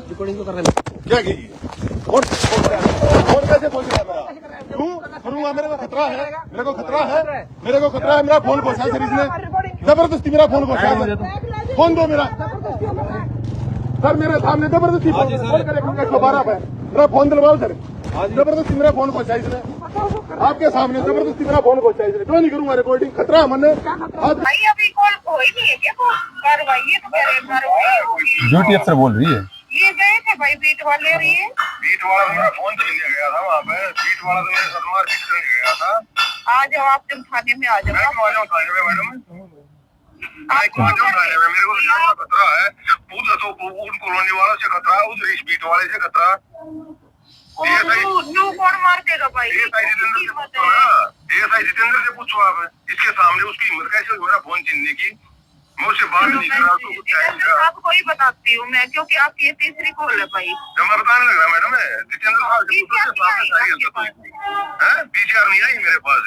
Recording तो कर रहे हैं क्या की कौन कैसे बोल रहा है मेरा क्यों करूंगा मेरे को खतरा है मेरे को खतरा है मेरा फोन पहुंचा सर इसने जबरदस्ती मेरा फोन पहुंचा फोन दो मेरा सर मेरे सामने जबरदस्ती फोन करे 112 पे मेरा फोन दिलवाओ सर जबरदस्ती मेरा फोन पहुंचा इसने आपके सामने जबरदस्ती मेरा फोन पहुंचा इसने क्यों नहीं करूंगा रिकॉर्डिंग खतरा मैंने भाई अभी कॉल हो ही नहीं है क्या कार्रवाई तो ड्यूटी अफसर बोल रही है ये गए थे भाई बीट वाले और ये बीट वाला मेरा फोन छीन लिया गया था वहाँ पे बीट वाला तो मेरे साथ मारपीट करने गया था। आ जाओ आप जब थाने में आ जाओ मैं क्यों आ जाऊँ थाने में मैडम मैं क्यों आ जाऊँ थाने में मेरे को तो जान का खतरा है पूरा तो उन कॉलोनी वालों से खतरा उस बीट वाले से खतरा न्यू कौन मार देगा भाई एएसआई जितेंद्र से पूछो आप इसके सामने उसकी हिम्मत कैसे हुई मेरा फोन छीनने की मैं उससे बात नहीं कर रहा तो कुछ आपको ही बताती हूँ मैं क्योंकि आपकी ये तीसरी कॉल है भाई जब मैं बताने लग रहा मैडम जितेंद्र साहब पीसीआर नहीं आई मेरे पास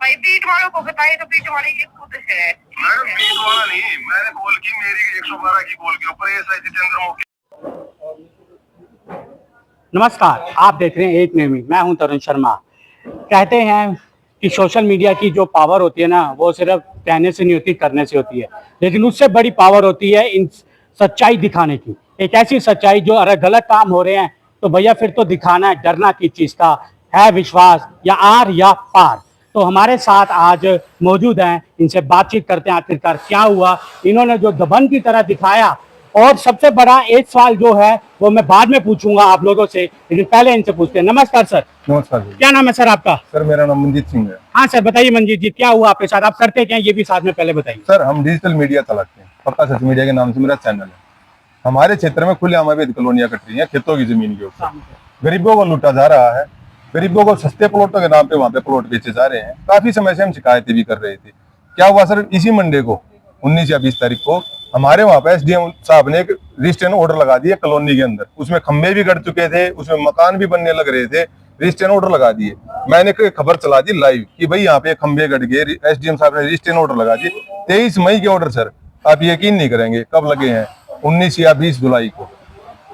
भाई बीट वालों को बताए तो बीट वाले ये खुद है मैडम बीट वाला नहीं मैंने कॉल की मेरी 112 की कॉल के ऊपर एएसआई जितेंद्र मौके। नमस्कार, आप देख रहे हैं एक नेमी, मैं हूं तरुण शर्मा। कहते हैं कि सोशल मीडिया की जो पावर होती है ना वो सिर्फ कहने से नहीं होती करने से होती है, लेकिन उससे बड़ी पावर होती है इन सच्चाई दिखाने की। एक ऐसी सच्चाई जो अगर गलत काम हो रहे हैं तो भैया फिर तो दिखाना है, डरना किस चीज़ का है, विश्वास या आर या पार। तो हमारे साथ आज मौजूद हैं, इनसे बातचीत करते हैं आखिरकार क्या हुआ, इन्होंने जो दबंग की तरह दिखाया। और सबसे बड़ा एक सवाल जो है वो मैं बाद में पूछूंगा आप लोगों से, लेकिन पहले इनसे पूछते हैं। नमस्कार सर। नमस्कार जी। क्या नाम है सर आपका? सर मेरा नाम मंजीत सिंह है। हाँ सर बताइए मंजीत जी, क्या हुआ आपके साथ, आप करते क्या ये भी साथ में पहले बताइए। सर हम डिजिटल मीडिया चलाते हैं, पक्का सच मीडिया के नाम से मेरा चैनल है। हमारे क्षेत्र में खुलेआम अवैध कॉलोनियां कट रही है खेतों की जमीन के ऊपर, गरीबों को लूटा जा रहा है, गरीबों को सस्ते प्लॉटों के नाम पे वहाँ पे प्लॉट बेचे जा रहे हैं। काफी समय से हम शिकायतें भी कर रहे थे। क्या हुआ सर, इसी मंडे को 19 या 20 तारीख को हमारे वहाँ पे एसडीएम साहब ने एक रजिस्ट्रेशन ऑर्डर लगा दिया कॉलोनी के अंदर। उसमें खंभे भी गड़ चुके थे, उसमें मकान भी बनने लग रहे थे, रजिस्ट्रेशन ऑर्डर लगा दिए। मैंने खबर चला दी लाइव कि भाई यहाँ पे खंभे गड़ गए, एसडीएम साहब ने रजिस्ट्रेशन ऑर्डर लगा दिए। 23 मई के ऑर्डर सर, आप यकीन नहीं करेंगे कब लगे हैं, 19 या 20 जुलाई को।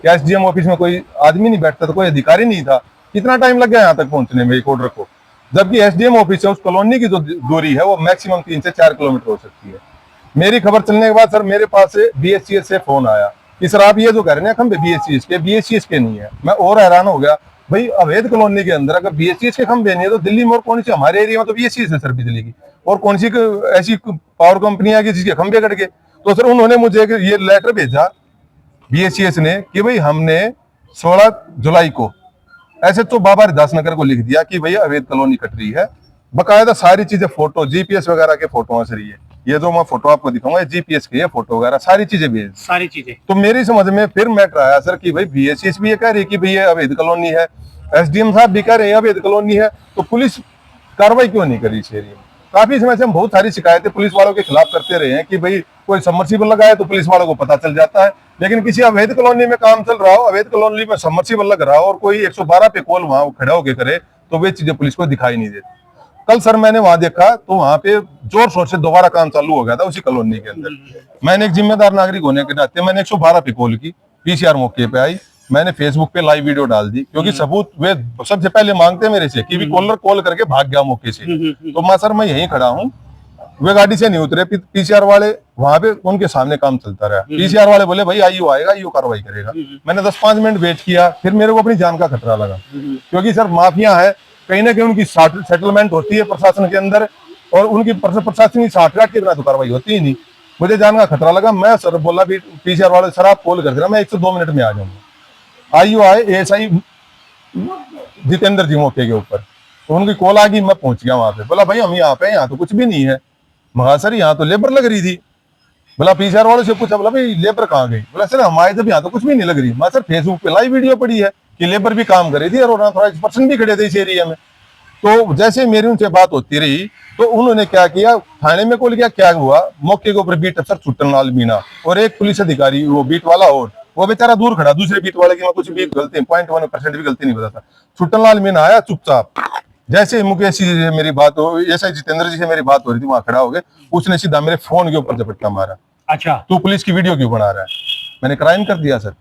एसडीएम ऑफिस में कोई आदमी नहीं बैठता था, कोई अधिकारी नहीं था। कितना टाइम लग गया यहाँ तक पहुंचने में एक ऑर्डर को, जबकि एसडीएम ऑफिस है उस कॉलोनी की जो दूरी है वो मैक्सिमम 3 से 4 किलोमीटर हो सकती है। मेरी खबर चलने के बाद सर मेरे पास से बीएचसीएस से फोन आया कि सर आप ये जो कह रहे हैं खंबे बीएचसीएस के नहीं है। मैं और हैरान हो गया, भाई अवैध कॉलोनी के अंदर अगर बीएचसीएस के खंबे नहीं है तो दिल्ली में और कौन सी, हमारे एरिया में तो बीएचसीएस है सर बिजली की, और कौन सी ऐसी पावर कंपनियां की जिसके खंबे कट गए। तो सर उन्होंने मुझे ये लेटर भेजा बीएचसीएस ने कि भाई हमने 16 जुलाई को SHO बाबा हरिदास नगर को लिख दिया कि भैया अवैध कॉलोनी कट रही है। बकायदा सारी चीजें, फोटो जीपीएस वगैरह के फोटो सर, ये जो मैं फोटो आपको दिखाऊंगा जीपीएस के, ये फोटो वगैरह सारी चीजें भेज, सारी चीजें। तो मेरी समझ में फिर मैटर आया सर कि भाई बीएचसीएस भी ये कह रही कि भाई ये अवैध कॉलोनी है, एसडीएम साहब भी कह रहे हैं अवैध कॉलोनी है, तो पुलिस कार्रवाई क्यों नहीं करी इस एरिया में। काफी समय से हम बहुत सारी शिकायतें पुलिस वालों के खिलाफ करते रहे हैं कि भाई कोई सबमर्सिबल लगा है तो पुलिस वालों को पता चल जाता है, लेकिन किसी अवैध कॉलोनी में काम चल रहा हो, अवैध कॉलोनी में सबमर्सिबल लग रहा हो और कोई 112 पे कॉल वहां खड़ा होकर करे तो वे चीजें पुलिस को दिखाई नहीं देती। कल सर मैंने वहां देखा तो वहां पे जोर शोर से दोबारा काम चालू हो गया था उसी कॉलोनी के अंदर। मैंने एक जिम्मेदार नागरिक होने के नाते मैंने 112 पे कॉल की, पीसीआर मौके पे आई, मैंने फेसबुक पे लाइव वीडियो डाल दी, क्योंकि सबूत वे सबसे पहले मांगते मेरे से कि भी कॉलर कॉल करके भाग गया मौके से। तो मैं सर मैं यहीं खड़ा हूँ, वे गाड़ी से नहीं उतरे, पीसीआर वाले वहां पे उनके सामने काम चलता रहा। पीसीआर वाले बोले भाई आईओ आएगा, आईओ कार्रवाई करेगा। मैंने 10-5 मिनट वेट किया, फिर मेरे को अपनी जान का खतरा लगा, क्योंकि सर माफिया है, कहीं ना कहीं उनकी सेटलमेंट होती है प्रशासन के अंदर, और उनकी प्रशासनिक साठगांठ के बिना तो कार्रवाई होती ही नहीं। मुझे जान का खतरा लगा, मैं सर बोला भी पीसीआर वाले सर आप कॉल कर देना, मैं 1 से 2 मिनट में आ जाऊंगा। आईओ आए, एएसआई जितेंद्र जी मौके के ऊपर, तो उनकी कॉल आ गई, मैं पहुंच गया वहां पे। बोला भाई हम यहाँ पे, यहाँ तो कुछ भी नहीं है। मगा सर यहाँ तो लेबर लग रही थी। बोला पीसीआर वालों से पूछा, बोला भाई लेबर कहाँ गई? बोला सर हमारे जब यहाँ तो कुछ भी नहीं लग रही। मैं सर फेसबुक पे लाइव वीडियो पड़ी है कि लेबर भी काम कर रही थी और ऑथराइज्ड पर्सन भी खड़े थे इस एरिया में। तो जैसे मेरी उनसे बात होती रही तो उन्होंने क्या किया, थाने में कॉल किया। क्या हुआ, मौके के ऊपर बीट अफसर छुट्टनलाल मीणा और एक पुलिस अधिकारी, वो बीट वाला, और वो बेचारा दूर खड़ा, दूसरे बीट वाले की मैं कुछ भी गलती 0.1% भी गलती नहीं बताता। छुट्टनलाल मीणा आया चुपचाप, जैसे ही मुकेश जी से मेरी बात हो, ऐसा जितेंद्र जी से मेरी बात हो रही थी, वहां खड़ा हो गए, उसने सीधा मेरे फोन के ऊपर झपट्टा मारा। अच्छा, तू पुलिस की वीडियो क्यों बना रहा है? मैंने क्राइम कर दिया सर।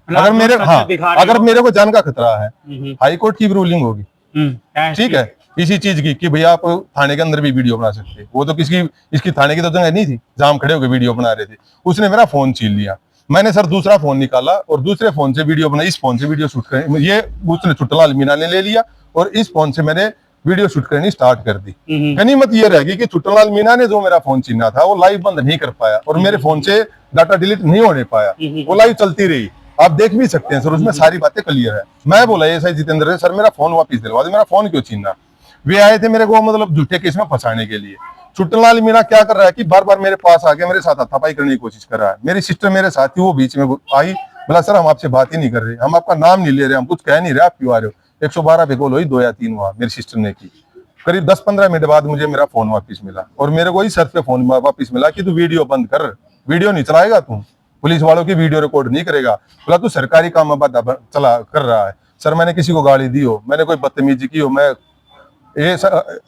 मतलब अगर मेरे अगर हो। मेरे को जान का खतरा है, हाई कोर्ट की भी रूलिंग होगी, ठीक है, इसी चीज की कि भैया आप थाने के अंदर भी वीडियो बना सकते हैं। वो तो इसकी थाने की तो जगह नहीं थी जहां हम खड़े होकर वीडियो बना रहे थे। उसने मेरा फोन छीन लिया। मैंने सर दूसरा फोन निकाला और दूसरे फोन से वीडियो बनाई। इस फोन से वीडियो शूट कर, ये उसने छुट्टलाल मीणा ने ले लिया और इस फोन से मैंने वीडियो शूट करनी स्टार्ट कर दी। गनीमत ये रहेगी कि छुट्टलाल मीणा ने जो मेरा फोन छीना था वो लाइव बंद नहीं कर पाया और मेरे फोन से डाटा डिलीट नहीं होने पाया, वो लाइव चलती रही। आप देख भी सकते हैं सर, उसमें सारी बातें क्लियर है। मैं बोला एसआई जितेंद्र ने, सर मेरा फोन वापस दिलवा दे, मेरा फोन क्यों छीना? वे आए थे मेरे को मतलब झूठे केस में फंसाने के लिए। छुट्टलाल मीणा क्या कर रहा है कि बार बार मेरे पास आके मेरे साथ हाथापाई करने की कोशिश कर रहा है। मेरी सिस्टर मेरे साथ थी, वो बीच में आई, बोला सर हम आपसे बात ही नहीं कर रहे, हम आपका नाम नहीं ले रहे, हम कुछ कह नहीं रहे, आप क्यों आ रहे हो? 112 पे कॉल हुई, 2 या 3 वहां मेरी सिस्टर ने की। करीब 10-15 मिनट बाद मुझे मेरा फोन वापस मिला और मेरे को इस शर्त पे फोन वापस मिला कि तू वीडियो बंद कर, वीडियो नहीं चलाएगा, तू पुलिस वालों की वीडियो रिकॉर्ड नहीं करेगा। बोला तू सरकारी काम में बाधा चला कर रहा है। सर मैंने किसी को गाली दी हो, मैंने कोई बदतमीजी की हो, मैं ये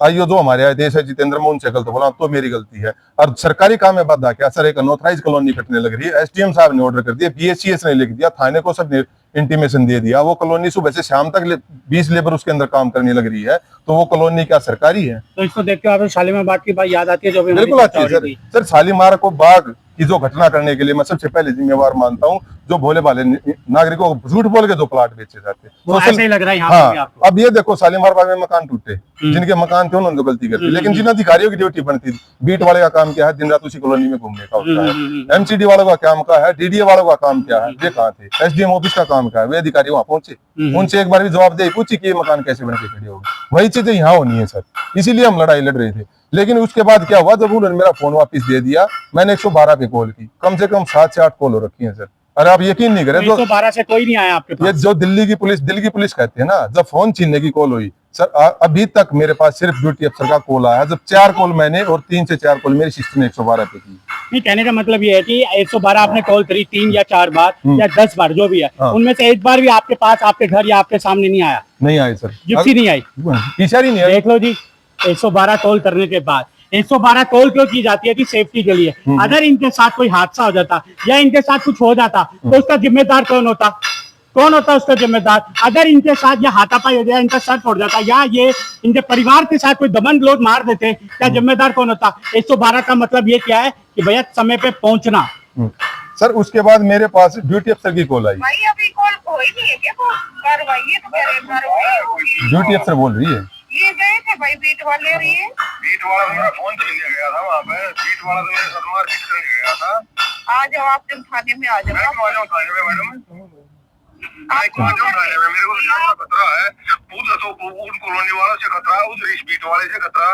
आईओ जो हमारे आए थे ऐसे जितेंद्र, मैं उनसे गलत बोला तो मेरी गलती है। और सरकारी काम में बाधा क्या सर? एक अनऑथराइज कॉलोनी कटने लग रही है, एसडीएम साहब ने ऑर्डर कर दिया, बीएचसीएस ने लिख दिया, थाने को सब इंटीमेशन दे दिया। वो कॉलोनी सुबह से शाम तक 20 लेबर उसके अंदर काम करने लग रही है, तो वो कॉलोनी क्या सरकारी है? तो इसको देख के आप शालीमार बाग की बात याद आती है? जो भी बिल्कुल आती है सर। सर शालीमार को बाग की जो घटना करने के लिए मैं सबसे पहले जिम्मेवार मानता हूँ जो भोले भाले नागरिकों को झूठ बोल के जो प्लाट बेचे जाते वो ऐसे ही लग रहा है यहाँ पे भी हाँ, आपको। अब ये देखो शालीमार बाग में मकान टूटे, जिनके मकान थे उन्होंने तो गलती कर दी, लेकिन जिन अधिकारियों की ड्यूटी बनती थी, बीट वाले का काम क्या है? दिन रात उसी कॉलोनी में घूमने का होता है। एमसीडी वालों का काम क्या है? डीडीए वालों का काम क्या है? वे कहाँ थे? एसडीएम ऑफिस का काम क्या है? वे अधिकारी वहां पहुंचे, उनसे एक बार भी जवाबदेही पूछी कि ये मकान कैसे बन के खड़े होगी। वही चीजें यहाँ होनी है सर, इसीलिए हम लड़ाई लड़ रहे थे। लेकिन उसके बाद क्या हुआ, जब उन्होंने मेरा फोन वापस दे दिया, मैंने 112 पे कॉल की, कम से कम 7 से 8 कॉल हो रखी है सर। अरे आप यकीन नहीं करें, 112 से कोई नहीं आया आपके पास? ये जो दिल्ली की पुलिस कहते हैं ना, जब फोन छीनने की कॉल हुई सर, अभी तक मेरे पास सिर्फ ड्यूटी अफसर का कॉल आया। जब 4 कॉल मैंने और 3 से 4 कॉल मेरी सिस्टर ने 112 पे की। नहीं, कहने का मतलब ये है कि 112 आपने कॉल करी 3 या 4 बार या 10 बार जो भी है, उनमें से एक बार भी आपके पास, आपके घर या आपके सामने नहीं आया? नहीं आए सर, जिप्सी नहीं आई, इशारा नहीं आई। देख लो जी, 112 कॉल करने के बाद 112 कॉल क्यों की जाती है? कि सेफ्टी के लिए। अगर इनके साथ कोई हादसा हो जाता या इनके साथ कुछ हो जाता तो उसका जिम्मेदार कौन होता? कौन होता उसका जिम्मेदार? अगर इनके साथ या हाथापाई हो जाए, इनका सर फोड़ जाता या ये इनके परिवार के साथ कोई दमन लोग मार देते, क्या जिम्मेदार कौन होता? 112 का मतलब ये क्या है कि भैया समय पे पहुंचना। सर उसके बाद मेरे पास ड्यूटी अफसर की कॉल आई। भाई अभी कॉल कोई नहीं है क्या? कार्रवाई है तो कार्रवाई होगी। ड्यूटी अफसर बोल रही है ये गए थे भाई बीट वाले, और ये बीट वाला मेरा फोन छीनने गया था वहाँ पे। बीट वाला तो मेरे साथ मारपीट करने गया था। आ जाओ आप, जब थाने में आ जाओ। मैं क्यों आ जाऊँ थाने में मैडम? मैं क्यों आ जाऊँ थाने में? मेरे को जान का खतरा है, पूरा तो उन कॉलोनी वालों से खतरा, उस बीट वाले से खतरा।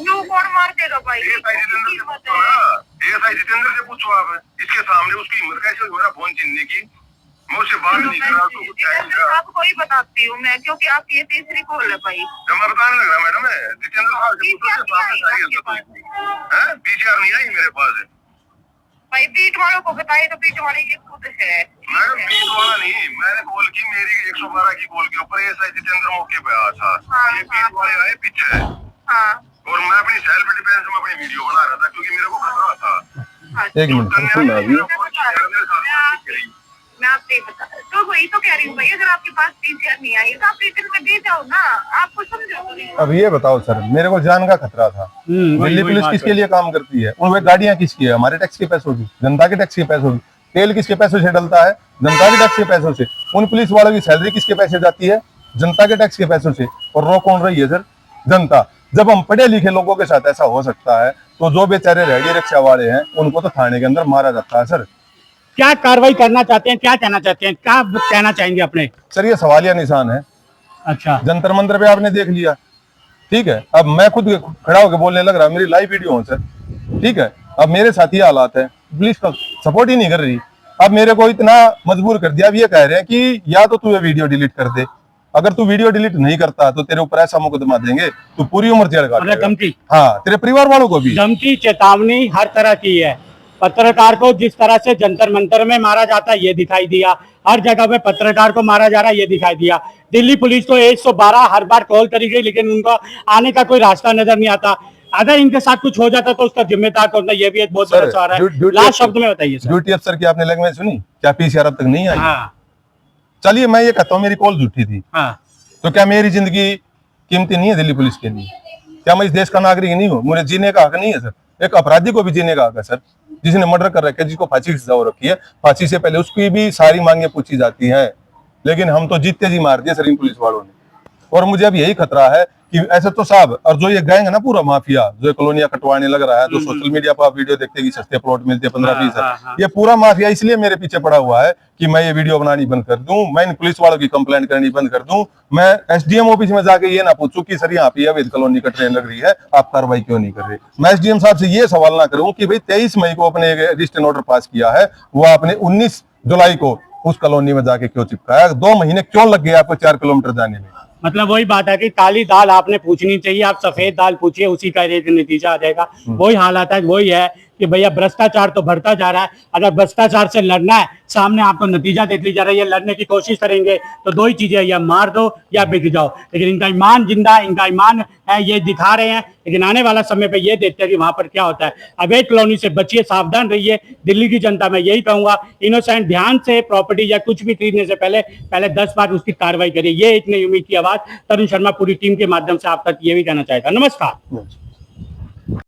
न्यू कौन मार देगा भाई? एएसआई जितेंद्र से पूछो आप, इसके सामने उसकी हिम्मत कैसे हुई मेरा फोन छीनने की? मैं उससे बात नहीं कर रहा तो कुछ चाहिए आपको ही बताती हूँ मैं, क्योंकि आपकी ये तीसरी कॉल है भाई। जब मैं बताने लग रहा मैडम जितेंद्र साहब पीसीआर नहीं आई मेरे पास। भाई बीट वालों को बताए तो बीट वाले ये खुद है मैडम, बीट वाला नहीं, मैंने कॉल की, मेरी 112 की कॉल के ऊपर एएसआई जितेंद्र मौके पे आया था। ये बीट वाले आए पीछे और मैं अपनी सेल्फ डिफेंस में अपनी वीडियो बना रहा था क्योंकि मेरे को खतरा था। एक मिनट मैं आपसे बता तो वही तो कह रही हूँ भाई, अगर आपके पास पीसीआर नहीं आई तो आप रिटर्न में दे जाओ ना, आपको समझो। अब ये बताओ सर, मेरे को जान का खतरा था। दिल्ली पुलिस किसके लिए काम करती है? उन गाड़ियां किसकी है? हमारे टैक्स के पैसों की, जनता के टैक्स के पैसों की। तेल किसके पैसों से डलता है? जनता के टैक्स के पैसों से। उन पुलिस वालों की सैलरी किसके पैसे जाती है? जनता के टैक्स के पैसों से। और रो कौन रही है सर? जनता। जब हम पढ़े लिखे लोगों के साथ ऐसा हो सकता है तो जो बेचारे रेहड़ी रिक्शा वाले हैं उनको तो थाने के अंदर मारा जाता है सर। क्या कार्रवाई करना चाहते हैं, क्या कहना चाहते हैं, क्या कहना चाहेंगे अपने? सर ये सवालिया निशान है। अच्छा, जंतर मंतर पे आपने देख लिया, ठीक है। अब मैं खुद खड़ा होकर बोलने लग रहा, मेरी लाइव वीडियो हो सर, ठीक है। अब मेरे साथ ही हालात है, पुलिस का सपोर्ट ही नहीं कर रही। अब मेरे को इतना मजबूर कर दिया। अब ये कह रहे हैं कि या तो तू ये वीडियो डिलीट कर दे, अगर तू वीडियो डिलीट नहीं करता तो तेरे ऊपर ऐसा मुकदमा देंगे तो पूरी उम्र जेल काटेगा। धमकी? हाँ, तेरे परिवार वालों को भी धमकी, चेतावनी हर तरह की है। पत्रकार को जिस तरह से जंतर मंतर में मारा जाता है ये दिखाई दिया, हर जगह पे पत्रकार को मारा जा रहा है ये दिखाई दिया। दिल्ली पुलिस को 112 हर बार कॉल करी गई, लेकिन उनका आने का कोई रास्ता नजर नहीं आता। अगर इनके साथ कुछ हो जाता तो उसका जिम्मेदार कौन था, ये भी एक बहुत बड़ा सवाल है। लास्ट शब्द में बताइए सर। ड्यूटी अफसर की आपने लैंग्वेज सुनी? क्या पीसीआर अब तक नहीं आई? हाँ चलिए मैं ये कहता हूँ मेरी कॉल झूठी थी, हाँ तो क्या मेरी जिंदगी कीमती नहीं है दिल्ली पुलिस के लिए? क्या मैं इस देश का नागरिक नहीं हूँ? मुझे जीने का हक नहीं है सर? एक अपराधी को भी जीने का हक है सर, जिसने मर्डर कर रखा है, जिसको फांसी की सजा हो रखी है। फांसी से पहले उसकी भी सारी मांगे पूछी जाती हैं, लेकिन हम तो जीतते जी मार दिए सर इन पुलिस वालों ने। और मुझे अब यही खतरा है कि ऐसे तो साहब, और जो ये गैंग है ना पूरा माफिया जो कॉलोनियां कटवाने लग रहा है, जो सोशल मीडिया पर आप वीडियो देखते कि सस्ते प्लॉट मिलते हैं 15-20 है, ये पूरा माफिया इसलिए मेरे पीछे पड़ा हुआ है कि मैं ये वीडियो बनानी बंद कर दूं, मैं इन पुलिस वालों की कंप्लेंट करनी बंद कर दूं, मैं एसडीएम ऑफिस में जाके ये ना पूछूं कि सर यहाँ पे अवैध कॉलोनी का ट्रेन लग रही है, आप कार्रवाई क्यों नहीं कर रहे। मैं एसडीएम साहब से ये सवाल ना करूं कि भाई 23 मई को अपने रजिस्ट्रेशन ऑर्डर पास किया है, वो आपने 19 जुलाई को उस कॉलोनी में जाके क्यों चिपकाया? 2 महीने क्यों लग गए आपको 4 किलोमीटर जाने में? मतलब वही बात है कि काली दाल आपने पूछनी चाहिए, आप सफेद दाल पूछिए, उसी का एक नतीजा आ जाएगा। वही हालात है, वही है कि भैया भ्रष्टाचार तो बढ़ता जा रहा है। अगर भ्रष्टाचार से लड़ना है, सामने आपको नतीजा देती जा रही है, लड़ने की कोशिश करेंगे तो दो ही चीजें, या मार दो या बिक जाओ। लेकिन इनका ईमान जिंदा है, इनका ईमान है, ये दिखा रहे हैं। लेकिन आने वाला समय पे ये देखते हैं कि वहां पर क्या होता है। अवैध कॉलोनी से बचिए, सावधान रहिए। दिल्ली की जनता में यही कहूंगा, इनोसेंट ध्यान से प्रॉपर्टी या कुछ भी खरीदने से पहले 10 बार उसकी कार्रवाई करिए। ये एक नई उम्मीद की आवाज तरुण शर्मा पूरी टीम के माध्यम से आप तक ये भी कहना चाहेगा। नमस्कार।